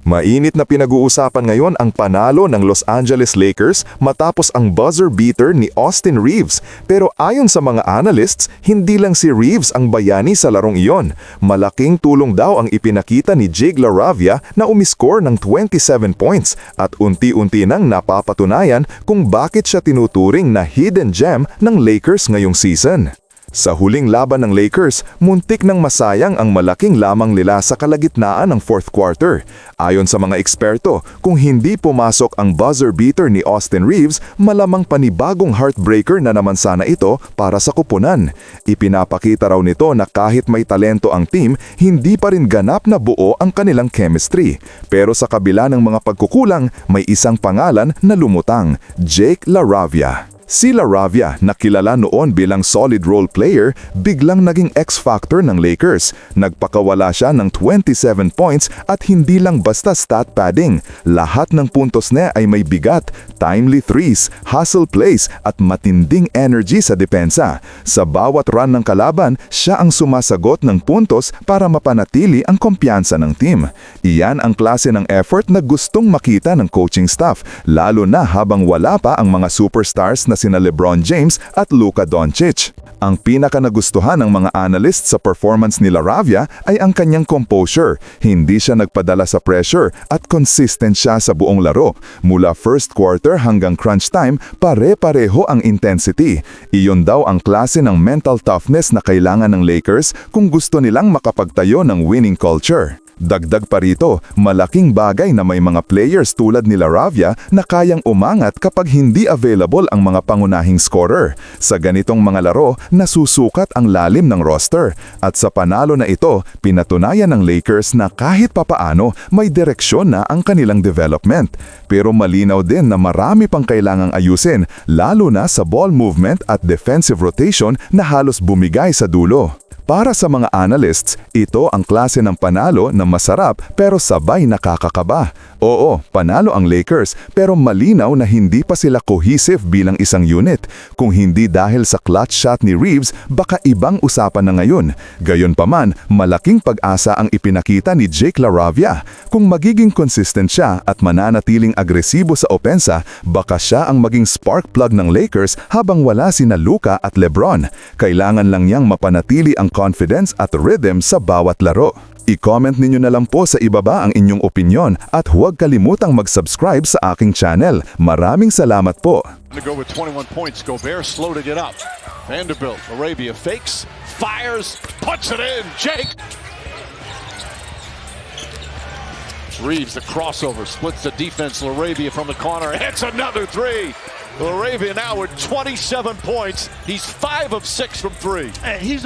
Mainit na pinag-uusapan ngayon ang panalo ng Los Angeles Lakers matapos ang buzzer beater ni Austin Reeves. Pero ayon sa mga analysts, hindi lang si Reeves ang bayani sa larong iyon. Malaking tulong daw ang ipinakita ni Jake LaRavia na umiscore ng 27 points at unti-unti nang napapatunayan kung bakit siya tinuturing na hidden gem ng Lakers ngayong season. Sa huling laban ng Lakers, muntik nang masayang ang malaking lamang nila sa kalagitnaan ng fourth quarter. Ayon sa mga eksperto, kung hindi pumasok ang buzzer beater ni Austin Reeves, malamang panibagong heartbreaker na naman sana ito para sa kupunan. Ipinapakita raw nito na kahit may talento ang team, hindi pa rin ganap na buo ang kanilang chemistry. Pero sa kabila ng mga pagkukulang, may isang pangalan na lumutang, Jake LaRavia. Si LaRavia, na kilala noon bilang solid role player, biglang naging X-factor ng Lakers. Nagpakawala siya ng 27 points at hindi lang basta stat padding. Lahat ng puntos niya ay may bigat, timely threes, hustle plays at matinding energy sa depensa. Sa bawat run ng kalaban, siya ang sumasagot ng puntos para mapanatili ang kumpiyansa ng team. Iyan ang klase ng effort na gustong makita ng coaching staff, lalo na habang wala pa ang mga superstars na sina LeBron James at Luka Doncic. Ang pinaka-nagustuhan ng mga analyst sa performance ni LaRavia ay ang kanyang composure. Hindi siya nagpadala sa pressure at consistent siya sa buong laro. Mula first quarter hanggang crunch time, pare-pareho ang intensity. Iyon daw ang klase ng mental toughness na kailangan ng Lakers kung gusto nilang makapagtayo ng winning culture. Dagdag pa rito, malaking bagay na may mga players tulad ni LaRavia na kayang umangat kapag hindi available ang mga pangunahing scorer. Sa ganitong mga laro, nasusukat ang lalim ng roster. At sa panalo na ito, pinatunayan ng Lakers na kahit papaano may direksyon na ang kanilang development. Pero malinaw din na marami pang kailangang ayusin, lalo na sa ball movement at defensive rotation na halos bumigay sa dulo. Para sa mga analysts, ito ang klase ng panalo na masarap pero sabay nakakakaba. Oo, panalo ang Lakers pero malinaw na hindi pa sila cohesive bilang isang unit. Kung hindi dahil sa clutch shot ni Reeves, baka ibang usapan na ngayon. Gayunpaman, malaking pag-asa ang ipinakita ni Jake LaRavia. Kung magiging consistent siya at mananatiling agresibo sa opensa, baka siya ang maging spark plug ng Lakers habang wala sina Luka at LeBron. Kailangan lang niyang mapanatili ang confidence at rhythm sa bawat laro. I-comment ninyo na lang po sa ibaba ang inyong opinyon at huwag kalimutang mag-subscribe sa aking channel. Maraming salamat po. To go with 21 points, Gobert slow to get up. Vanderbilt, LaRavia fakes, fires, puts it in. Jake. Reeves, the crossover, splits the defense. LaRavia from the corner, hits another three. LaRavia now with 27 points. He's 5 of 6 from three. And he's